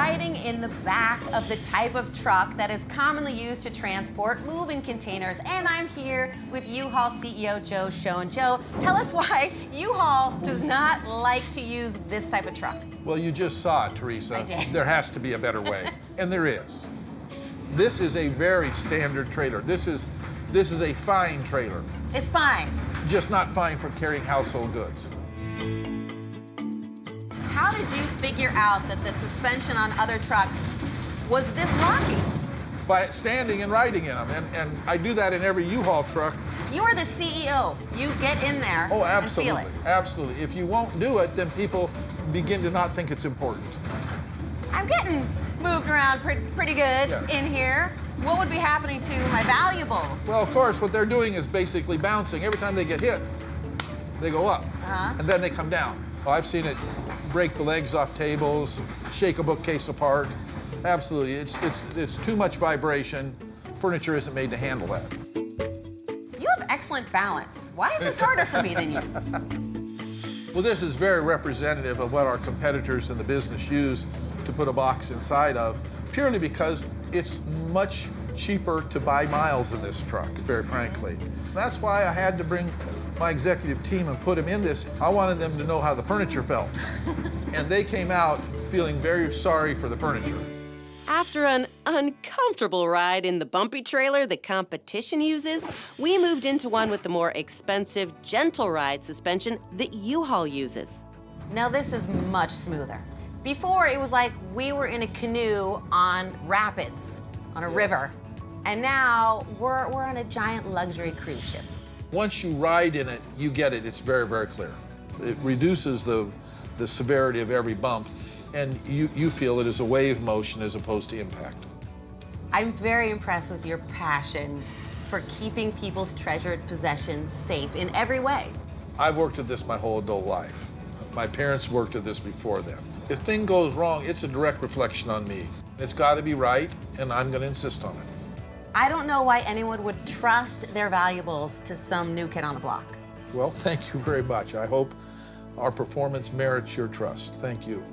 riding in the back of the type of truck that is commonly used to transport moving containers. And I'm here with U-Haul CEO Joe Schoen. Joe, tell us why U-Haul does not like to use this type of truck. Well, you just saw it, Teresa. I did. There has to be a better way, and there is. This is a very standard trailer. This is a fine trailer. It's fine. Just not fine for carrying household goods. How did you figure out that the suspension on other trucks was this rocky? By standing and riding in them, and I do that in every U-Haul truck. You are the CEO. You get in there Oh, and feel absolutely, it. absolutely. If you won't do it, then people begin to not think it's important. I'm getting moved around pretty good in here. What would be happening to my valuables? Well, of course, what they're doing is basically bouncing. Every time they get hit, they go up, and then they come down. Well, I've seen it break the legs off tables, shake a bookcase apart. Absolutely, it's too much vibration. Furniture isn't made to handle that. You have excellent balance. Why is this harder for me than you? Well, this is very representative of what our competitors in the business use to put a box inside of, purely because it's much cheaper to buy miles in this truck, very frankly. That's why I had to bring my executive team and put them in this. I wanted them to know how the furniture felt. And they came out feeling very sorry for the furniture. After an uncomfortable ride in the bumpy trailer the competition uses, we moved into one with the more expensive, gentle ride suspension that U-Haul uses. Now this is much smoother. Before, it was like we were in a canoe on rapids, on a river. And now we're on a giant luxury cruise ship. Once you ride in it, you get it. It's very, very clear. It reduces the severity of every bump, and you feel it as a wave motion as opposed to impact. I'm very impressed with your passion for keeping people's treasured possessions safe in every way. I've worked at this my whole adult life. My parents worked at this before them. If thing goes wrong, it's a direct reflection on me. It's got to be right, and I'm going to insist on it. I don't know why anyone would trust their valuables to some new kid on the block. Well, thank you very much. I hope our performance merits your trust. Thank you.